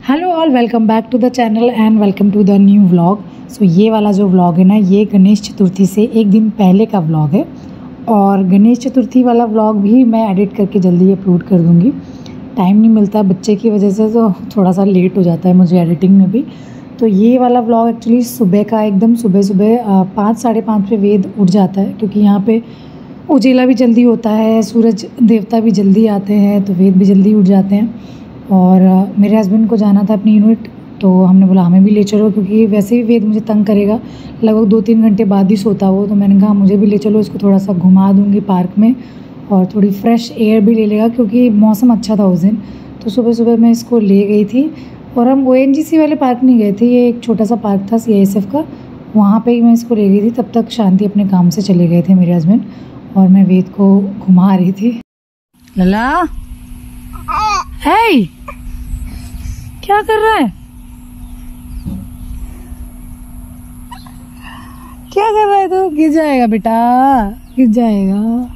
Hello all, welcome back to the channel and welcome to the new vlog. So ये वाला जो vlog है ना, ये गणेश चतुर्थी से एक दिन पहले का व्लॉग है और गणेश चतुर्थी वाला व्लॉग भी मैं एडिट करके जल्दी अपलोड कर दूँगी। टाइम नहीं मिलता बच्चे की वजह से, तो थोड़ा सा लेट हो जाता है मुझे एडिटिंग में भी। तो ये वाला व्लॉग एक्चुअली सुबह का, एकदम सुबह सुबह 5 साढ़े 5 पे वेद उठ जाता है, क्योंकि यहाँ पे उजेला भी जल्दी होता है, सूरज देवता भी जल्दी आते हैं, तो वेद भी जल्दी उठ जाते हैं। और मेरे हस्बैंड को जाना था अपनी यूनिट, तो हमने बोला हमें भी ले चलो, क्योंकि वैसे ही वेद मुझे तंग करेगा, लगभग 2-3 घंटे बाद ही सोता वो। तो मैंने कहा मुझे भी ले चलो, इसको थोड़ा सा घुमा दूँगी पार्क में और थोड़ी फ्रेश एयर भी ले लेगा, क्योंकि मौसम अच्छा था उस दिन। तो सुबह सुबह मैं इसको ले गई थी और हम ONGC वाले पार्क नहीं गए थे, ये एक छोटा सा पार्क था CISF का, वहाँ पे ही मैं इसको ले गई थी। तब तक शांति अपने काम से चले गए थे मेरे हस्बैंड, और मैं वेद को घुमा रही थी। लला, हे, क्या कर रहा है? क्या कर रहा है तू? गिर जाएगा बेटा, गिर जाएगा।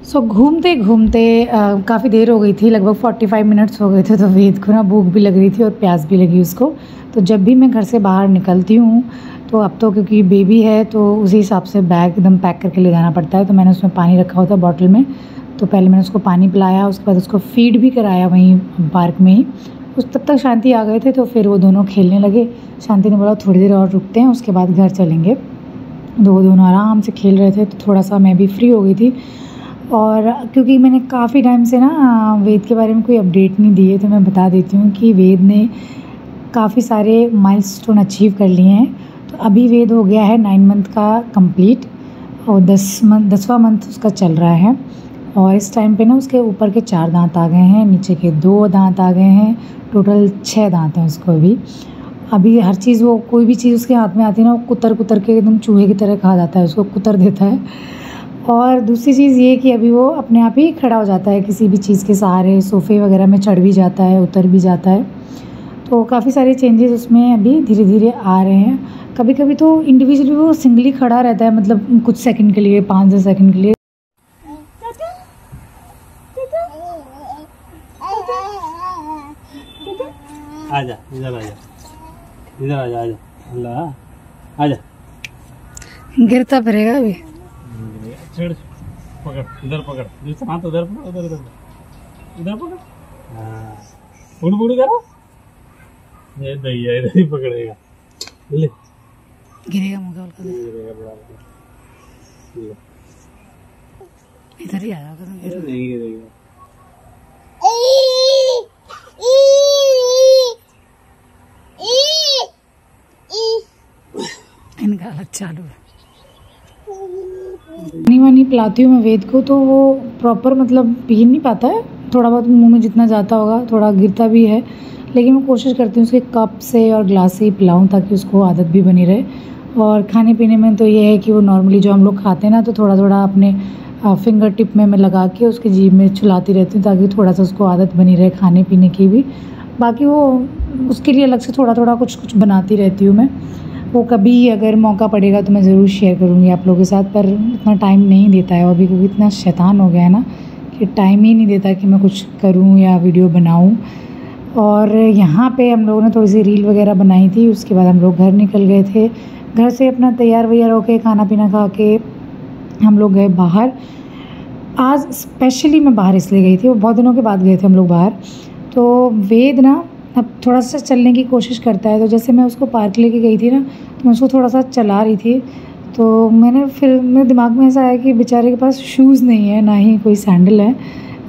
सो घूमते घूमते काफ़ी देर हो गई थी, लगभग 45 मिनट्स हो गए थे। तो वेद को ना भूख भी लग रही थी और प्यास भी लगी उसको। तो जब भी मैं घर से बाहर निकलती हूँ, तो अब तो क्योंकि बेबी है तो उसी हिसाब से बैग एकदम पैक करके ले जाना पड़ता है। तो मैंने उसमें पानी रखा हुआ था बॉटल में, तो पहले मैंने उसको पानी पिलाया, उसके बाद उसको फीड भी कराया वहीं पार्क में ही। उस तब तक शांति आ गए थे, तो फिर वो दोनों खेलने लगे। शांति ने बोला थोड़ी देर और रुकते हैं, उसके बाद घर चलेंगे। तो वो दोनों आराम से खेल रहे थे, तो थोड़ा सा मैं भी फ्री हो गई थी। और क्योंकि मैंने काफ़ी टाइम से ना वेद के बारे में कोई अपडेट नहीं दी है, तो मैं बता देती हूँ कि वेद ने काफ़ी सारे माइलस्टोन अचीव कर लिए हैं। तो अभी वेद हो गया है 9 मंथ का कंप्लीट और 10वां मंथ उसका चल रहा है। और इस टाइम पे ना उसके ऊपर के 4 दांत आ गए हैं, नीचे के 2 दांत आ गए हैं, टोटल 6 दांत हैं उसको अभी हर चीज़, वो कोई भी चीज़ उसके हाथ में आती है ना, वो कुतर के एकदम चूहे की तरह खा जाता है, उसको कुतर देता है। और दूसरी चीज़ ये कि अभी वो अपने आप ही खड़ा हो जाता है, किसी भी चीज़ के सहारे सोफ़े वगैरह में चढ़ भी जाता है, उतर भी जाता है। तो काफ़ी सारे चेंजेस उसमें अभी धीरे धीरे आ रहे हैं। कभी कभी तो इंडिविजुअली वो सिंगली खड़ा रहता है, मतलब कुछ सेकंड के लिए, 5-10 सेकंड के लिए। आजा, इधर आजा, इधर आजा, आजा, अल्लाह आजा। गिरता फिरेगा अभी। चढ़, पकड़, इधर पकड़, हाथ उधर पकड़, उधर उधर इधर पकड़। हाँ, उड़ उड़ करो, ये दैया इधर ही पकड़ेगा। ले, गिरेगा मुझे का, गिरेगा बड़ा, इधर ही आ जाओगे तो नहीं गिरेगा। इनका हालत चालू है। पानी वानी पिलाती हूँ मैं वेद को, तो वो प्रॉपर मतलब पी नहीं पाता है, थोड़ा बहुत मुंह में जितना जाता होगा, थोड़ा गिरता भी है, लेकिन मैं कोशिश करती हूँ उसके कप से और ग्लास से ही पिलाऊँ, ताकि उसको आदत भी बनी रहे। और खाने पीने में तो ये है कि वो नॉर्मली जो हम लोग खाते हैं ना, तो थोड़ा थोड़ा अपने फिंगर टिप में मैं लगा के उसके जीभ में चुलाती रहती हूँ, ताकि थोड़ा सा उसको आदत बनी रहे खाने पीने की भी। बाकी वो उसके लिए अलग से थोड़ा थोड़ा कुछ बनाती रहती हूँ मैं। वो कभी अगर मौका पड़ेगा तो मैं ज़रूर शेयर करूँगी आप लोगों के साथ, पर इतना टाइम नहीं देता है अभी, क्योंकि इतना शैतान हो गया है ना कि टाइम ही नहीं देता कि मैं कुछ करूँ या वीडियो बनाऊँ। और यहाँ पे हम लोगों ने थोड़ी सी रील वगैरह बनाई थी, उसके बाद हम लोग घर निकल गए थे। घर से अपना तैयार वैयार होके खाना पीना खा के हम लोग गए बाहर। आज स्पेशली मैं बाहर इसलिए गई थी, वो बहुत दिनों के बाद गए थे हम लोग बाहर। तो वेद ना अब थोड़ा सा चलने की कोशिश करता है, तो जैसे मैं उसको पार्क लेके गई थी ना, तो मैं उसको थोड़ा सा चला रही थी, तो मेरे दिमाग में ऐसा आया कि बेचारे के पास शूज़ नहीं है, ना ही कोई सैंडल है।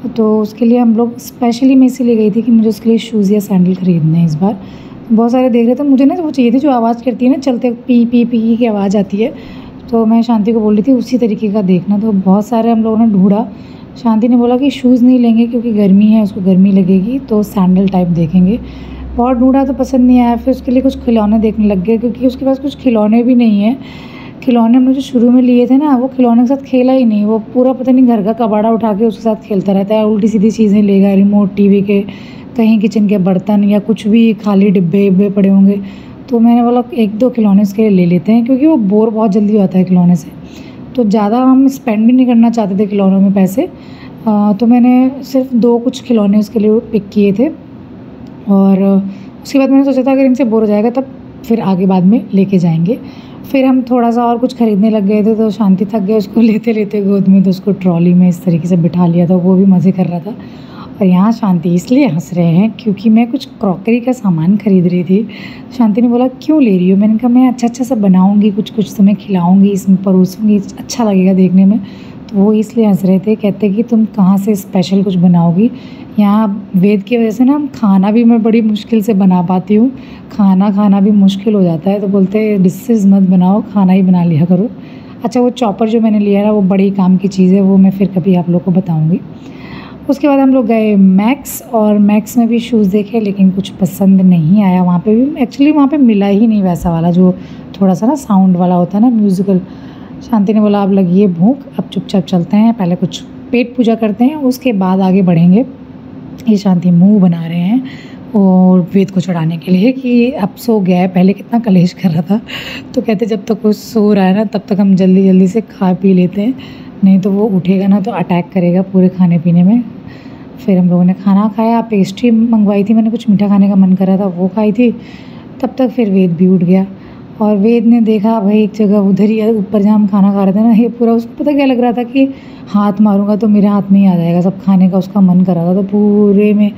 तो उसके लिए हम लोग स्पेशली, मैं इसीलिए गई थी कि मुझे उसके लिए शूज़ या सैंडल ख़रीदने हैं इस बार। बहुत सारे देख रहे थे, मुझे ना वो चाहिए थी जो आवाज़ करती है ना, चलते पी पी पी की आवाज़ आती है। तो मैं शांति को बोल रही थी उसी तरीके का देखना, तो बहुत सारे हम लोगों ने ढूंढा। शांति ने बोला कि शूज़ नहीं लेंगे क्योंकि गर्मी है, उसको गर्मी लगेगी, तो सैंडल टाइप देखेंगे। बहुत ढूंढा तो पसंद नहीं आया, फिर उसके लिए कुछ खिलौने देखने लग गए, क्योंकि उसके पास कुछ खिलौने भी नहीं है। खिलौने हमने जो शुरू में लिए थे ना, वो खिलौने के साथ खेला ही नहीं, वो पूरा पता नहीं घर का कबाड़ा उठा के उसके साथ खेलता रहता है, उल्टी सीधी चीज़ें लेगा, रिमोट, TV के, कहीं किचन के बर्तन या कुछ भी खाली डिब्बे पड़े होंगे, तो मैंने बोला 1-2 खिलौने इसके लिए ले लेते हैं, क्योंकि वो बोर बहुत जल्दी होता है खिलौने से। तो ज़्यादा हम स्पेंड भी नहीं करना चाहते थे खिलौनों में पैसे। तो मैंने सिर्फ 2 कुछ खिलौने उसके लिए पिक किए थे, और उसके बाद मैंने सोचा था अगर इनसे बोर हो जाएगा तब फिर आगे बाद में लेके जाएंगे। फिर हम थोड़ा-सा और कुछ ख़रीदने लग गए थे, तो शांति थक गए उसको लेते-लेते गोद में, तो उसको ट्रॉली में इस तरीके से बिठा लिया था, वो भी मज़े कर रहा था। और यहाँ शांति इसलिए हँस रहे हैं क्योंकि मैं कुछ क्रॉकरी का सामान ख़रीद रही थी। शांति ने बोला क्यों ले रही हो? मैंने कहा मैं अच्छा-अच्छा सब बनाऊँगी, कुछ-कुछ तुम्हें खिलाऊँगी, इसमें परोसूँगी, अच्छा लगेगा देखने में। तो वो इसलिए हँस रहे थे, कहते कि तुम कहाँ से स्पेशल कुछ बनाओगी? यहाँ वेद की वजह से ना हम खाना भी मैं बड़ी मुश्किल से बना पाती हूँ, खाना भी मुश्किल हो जाता है। तो बोलते हैं डिशेज़ मत बनाओ, खाना ही बना लिया करो। अच्छा, वो चॉपर जो मैंने लिया ना वो बड़ी काम की चीज़ है, वो मैं फिर कभी आप लोग को बताऊँगी। उसके बाद हम लोग गए मैक्स, और मैक्स में भी शूज़ देखे, लेकिन कुछ पसंद नहीं आया। वहाँ पे भी एक्चुअली वहाँ पे मिला ही नहीं वैसा वाला जो थोड़ा सा ना साउंड वाला होता है ना, म्यूज़िकल। शांति ने बोला अब लगी है भूख, अब चुपचाप चलते हैं, पहले कुछ पेट पूजा करते हैं, उसके बाद आगे बढ़ेंगे। ये शांति मुँह बना रहे हैं और वेद को चढ़ाने के लिए कि अब सो गया है, पहले कितना कलेश कर रहा था। तो कहते जब तक वो सो रहा है ना तब तक हम जल्दी से खा पी लेते हैं, नहीं तो वो उठेगा ना तो अटैक करेगा पूरे खाने पीने में। फिर हम लोगों ने खाना खाया, पेस्ट्री मंगवाई थी मैंने, कुछ मीठा खाने का मन कर रहा था वो खाई थी। तब तक फिर वेद भी उठ गया, और वेद ने देखा भाई एक जगह उधर ही ऊपर जहाँ हम खाना खा रहे थे ना, ये पूरा उसको पता क्या लग रहा था कि हाथ मारूंगा तो मेरे हाथ में ही आ जाएगा, सब खाने का उसका मन कर रहा था। तो पूरे में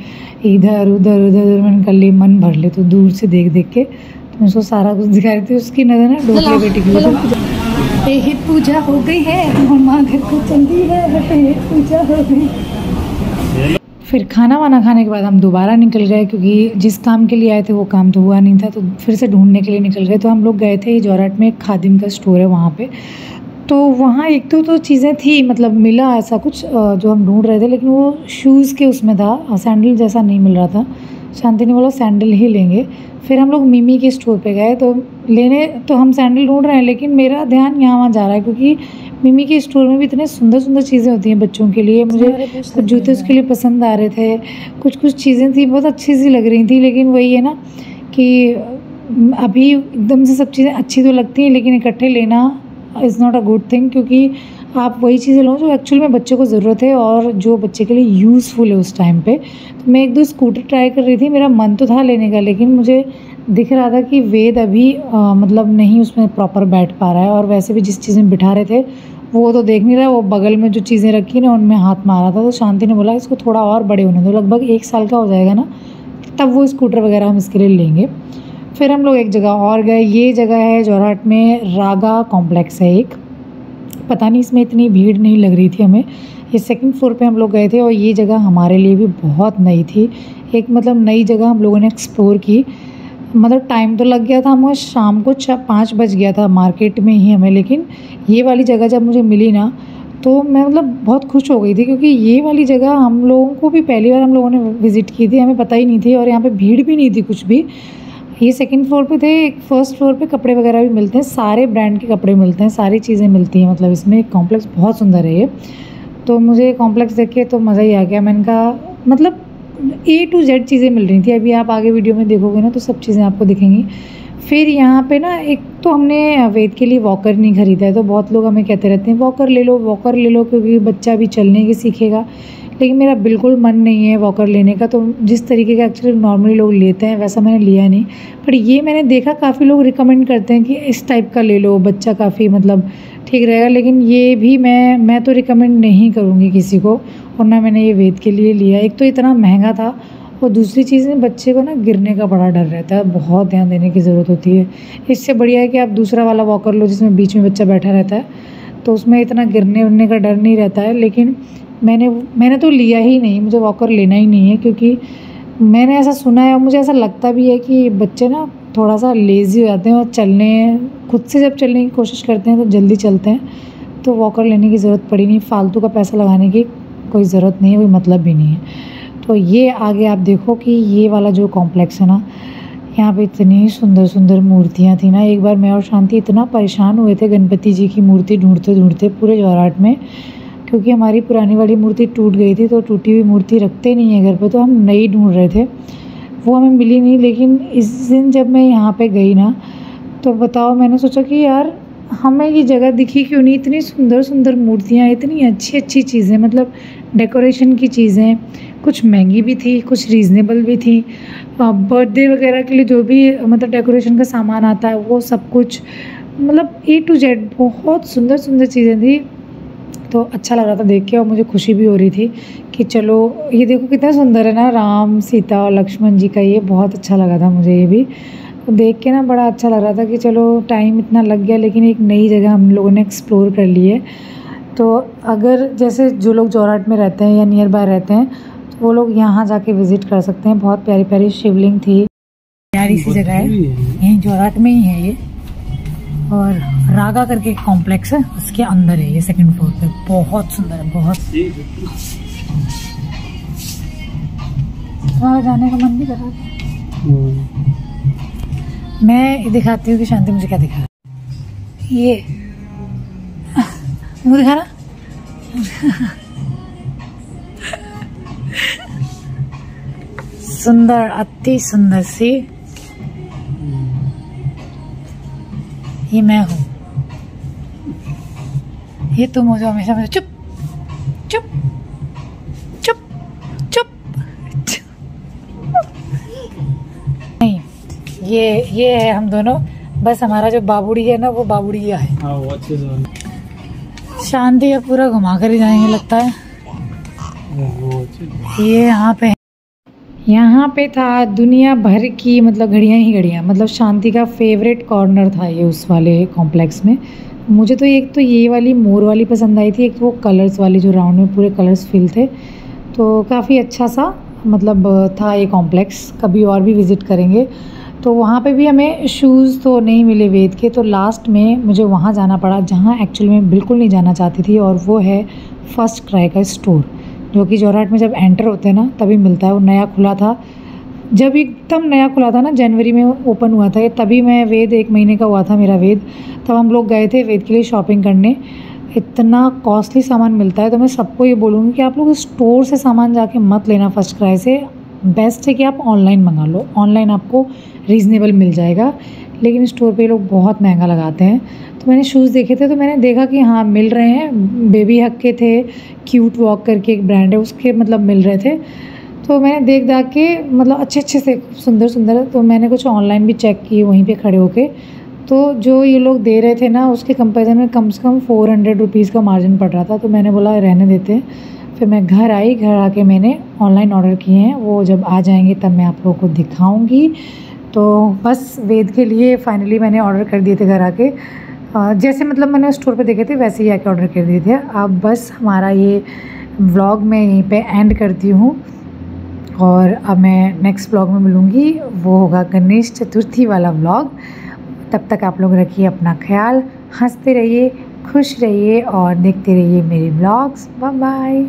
इधर उधर मैंने कर ली, मन भर ले। तो दूर से देख के तो मैं उसको सारा कुछ दिखा रही थी, उसकी नज़र ना डोकले बेटी की पूजा हो गई है, मम्मा घर को चलती है, पूजा हो गई। फिर खाना वाना खाने के बाद हम दोबारा निकल गए, क्योंकि जिस काम के लिए आए थे वो काम तो हुआ नहीं था, तो फिर से ढूंढने के लिए निकल गए। तो हम लोग गए थे जोरहाट में, एक खादिम का स्टोर है वहाँ पे। तो वहाँ एक तो चीज़ें थी, मतलब मिला ऐसा कुछ जो हम ढूंढ रहे थे, लेकिन वो शूज़ के उसमें था, सैंडल जैसा नहीं मिल रहा था। शांति ने बोला सैंडल ही लेंगे। फिर हम लोग मिमी के स्टोर पे गए, तो लेने तो हम सैंडल ढूंढ रहे हैं, लेकिन मेरा ध्यान यहाँ वहाँ जा रहा है, क्योंकि मिमी के स्टोर में भी इतने सुंदर चीज़ें होती हैं बच्चों के लिए। मुझे कुछ जूते उसके लिए पसंद आ रहे थे, कुछ चीज़ें थी बहुत अच्छी सी लग रही थी, लेकिन वही है ना कि अभी एकदम से सब चीज़ें अच्छी तो लगती हैं, लेकिन इकट्ठे लेना is not a good thing, क्योंकि आप वही चीज़ें लो जो एक्चुअल में बच्चे को ज़रूरत है और जो बच्चे के लिए यूज़फुल है उस टाइम पे। तो मैं 1-2 स्कूटर ट्राई कर रही थी, मेरा मन तो था लेने का, लेकिन मुझे दिख रहा था कि वेद अभी मतलब नहीं उसमें प्रॉपर बैठ पा रहा है, और वैसे भी जिस चीज़ में बिठा रहे थे वो तो देख नहीं रहा, वो बगल में जो चीज़ें रखी ना उनमें हाथ मारा था। तो शांति ने बोला इसको थोड़ा और बड़े होने दो, लगभग 1 साल का हो जाएगा ना तब वो स्कूटर वगैरह हम इसके लिए लेंगे। फिर हम लोग एक जगह और गए, ये जगह है जोरहाट में, रागा कॉम्प्लेक्स है एक, पता नहीं इसमें इतनी भीड़ नहीं लग रही थी हमें। ये 2nd फ्लोर पे हम लोग गए थे, और ये जगह हमारे लिए भी बहुत नई थी, एक मतलब नई जगह हम लोगों ने एक्सप्लोर की। मतलब टाइम तो लग गया था, हमें शाम को 5 बज गया था मार्केट में ही हमें, लेकिन ये वाली जगह जब मुझे मिली ना तो मैं मतलब बहुत खुश हो गई थी, क्योंकि ये वाली जगह हम लोगों को भी पहली बार हम लोगों ने विज़िट की थी, हमें पता ही नहीं थी, और यहाँ पे भीड़ भी नहीं थी कुछ भी। ये 2nd फ्लोर पे थे, 1st फ्लोर पे कपड़े वगैरह भी मिलते हैं, सारे ब्रांड के कपड़े मिलते हैं, सारी चीज़ें मिलती हैं, मतलब इसमें कॉम्प्लेक्स बहुत सुंदर है ये। तो मुझे कॉम्प्लेक्स देख के तो मज़ा ही आ गया, मैंने कहा मतलब A to Z चीज़ें मिल रही थी। अभी आप आगे वीडियो में देखोगे ना तो सब चीज़ें आपको दिखेंगी। फिर यहाँ पे ना एक तो हमने वेद के लिए वॉकर नहीं ख़रीदा है, तो बहुत लोग हमें कहते रहते हैं वॉकर ले लो क्योंकि बच्चा भी चलने की सीखेगा, लेकिन मेरा बिल्कुल मन नहीं है वॉकर लेने का। तो जिस तरीके का एक्चुअली नॉर्मली लोग लेते हैं वैसा मैंने लिया नहीं, पर ये मैंने देखा काफ़ी लोग रिकमेंड करते हैं कि इस टाइप का ले लो, बच्चा काफ़ी मतलब ठीक रहेगा, लेकिन ये भी मैं तो रिकमेंड नहीं करूँगी किसी को, और ना मैंने ये वेद के लिए लिया। एक तो इतना महंगा था, और दूसरी चीज़ में बच्चे को ना गिरने का बड़ा डर रहता है, बहुत ध्यान देने की ज़रूरत होती है। इससे बढ़िया है कि आप दूसरा वाला वॉकर लो जिसमें बीच में बच्चा बैठा रहता है, तो उसमें इतना गिरने उड़ने का डर नहीं रहता है। लेकिन मैंने तो लिया ही नहीं, मुझे वॉकर लेना ही नहीं है, क्योंकि मैंने ऐसा सुना है और मुझे ऐसा लगता भी है कि बच्चे ना थोड़ा सा लेज़ी हो जाते हैं, और खुद से जब चलने की कोशिश करते हैं तो जल्दी चलते हैं, तो वॉकर लेने की ज़रूरत पड़ी नहीं, फालतू का पैसा लगाने की कोई ज़रूरत नहीं है, कोई मतलब भी नहीं है। तो ये आगे आप देखो कि ये वाला जो कॉम्प्लेक्स है ना, यहाँ पे इतनी सुंदर सुंदर मूर्तियाँ थी ना। एक बार मैं और शांति इतना परेशान हुए थे गणपति जी की मूर्ति ढूंढते ढूंढते पूरे जोरहाट में, क्योंकि हमारी पुरानी वाली मूर्ति टूट गई थी, तो टूटी हुई मूर्ति रखते नहीं है घर पे, तो हम नई ढूंढ रहे थे। वो हमें मिली नहीं। लेकिन इस दिन जब मैं यहाँ पे गई ना, तो बताओ, मैंने सोचा कि यार हमें ये जगह दिखी क्यों नहीं। इतनी सुंदर सुंदर मूर्तियाँ, इतनी अच्छी अच्छी चीज़ें, मतलब डेकोरेशन की चीज़ें, कुछ महंगी भी थी, कुछ रीज़नेबल भी थी। बर्थडे वगैरह के लिए जो भी मतलब डेकोरेशन का सामान आता है वो सब कुछ, मतलब A to Z बहुत सुंदर सुंदर चीज़ें थी। तो अच्छा लग रहा था देख के, और मुझे खुशी भी हो रही थी कि चलो ये देखो कितना सुंदर है ना, राम सीता और लक्ष्मण जी का। ये बहुत अच्छा लगा था मुझे, ये भी तो देख के ना बड़ा अच्छा लग रहा था कि चलो टाइम इतना लग गया लेकिन एक नई जगह हम लोगों ने एक्सप्लोर कर ली है। तो अगर जैसे जो लोग जोरहाट में रहते हैं या नियर बाय रहते हैं तो वो लोग यहाँ जाके विज़िट कर सकते हैं। बहुत प्यारी प्यारी शिवलिंग थी, प्यारी सी जगह है, यहीं जोरहाट में ही है ये। और रागा करके एक कॉम्प्लेक्स है, उसके अंदर है ये, सेकंड फ्लोर पे। बहुत सुंदर है, बहुत। तुम्हारा जाने का मन भी कर रहा था। मैं दिखाती हूँ कि शांति मुझे क्या दिखा। ये मुझे दिखाना। सुंदर, अति सुंदर सी। ये मैं हूँ, ये तुम हो जो हमेशा मुझे चुप चुप चुप चुप नहीं, ये है हम दोनों। बस हमारा जो बाबूड़ी है ना, वो बाबूड़िया है। वो अच्छे से शांति अब पूरा घुमा कर ही जाएंगे लगता है। ये यहाँ पे था दुनिया भर की मतलब घड़ियाँ ही घड़ियाँ। मतलब शांति का फेवरेट कॉर्नर था ये उस वाले कॉम्प्लेक्स में। मुझे तो एक तो ये वाली मोर वाली पसंद आई थी, एक तो वो कलर्स वाली जो राउंड में पूरे कलर्स फिल थे। तो काफ़ी अच्छा सा मतलब था ये कॉम्प्लेक्स। कभी और भी विज़िट करेंगे। तो वहाँ पे भी हमें शूज़ तो नहीं मिले वेद के, तो लास्ट में मुझे वहाँ जाना पड़ा जहाँ एक्चुअली मैं बिल्कुल नहीं जाना चाहती थी, और वो है फर्स्ट क्राई का स्टोर, जो कि जोरहाट में जब एंटर होते हैं ना तभी मिलता है। वो नया खुला था, जब एकदम नया खुला था ना, जनवरी में ओपन हुआ था ये, तभी मैं वेद 1 महीने का हुआ था मेरा वेद, तब हम लोग गए थे वेद के लिए शॉपिंग करने। इतना कॉस्टली सामान मिलता है, तो मैं सबको ये बोलूँगी कि आप लोग स्टोर से सामान जाके मत लेना फर्स्ट क्राई से। बेस्ट है कि आप ऑनलाइन मंगा लो, ऑनलाइन आपको रीज़नेबल मिल जाएगा, लेकिन स्टोर पे लोग बहुत महंगा लगाते हैं। तो मैंने शूज़ देखे थे, तो मैंने देखा कि हाँ मिल रहे हैं। बेबी हक के थे, क्यूट वॉक करके एक ब्रांड है उसके, मतलब मिल रहे थे। तो मैंने देख दाख के मतलब अच्छे अच्छे से सुंदर सुंदर, तो मैंने कुछ ऑनलाइन भी चेक किए वहीं पे खड़े होके। तो जो ये लोग दे रहे थे ना, उसके कंपेरिजन में कम से कम 400 रुपीज़ का मार्जिन पड़ रहा था। तो मैंने बोला रहने देते हैं। फिर मैं घर आई, घर आके मैंने ऑनलाइन ऑर्डर किए हैं। वो जब आ जाएंगे तब मैं आप लोगों को दिखाऊंगी। तो बस वेद के लिए फाइनली मैंने ऑर्डर कर दिए थे घर आके। जैसे मतलब मैंने स्टोर पे देखे थे वैसे ही आके ऑर्डर कर दिए थे। अब बस हमारा ये व्लॉग मैं यहीं पे एंड करती हूँ, और अब मैं नेक्स्ट व्लॉग में मिलूँगी। वो होगा गणेश चतुर्थी वाला व्लॉग। तब तक आप लोग रखिए अपना ख्याल, हंसते रहिए, खुश रहिए और देखते रहिए मेरे व्लॉग्स। Bye bye.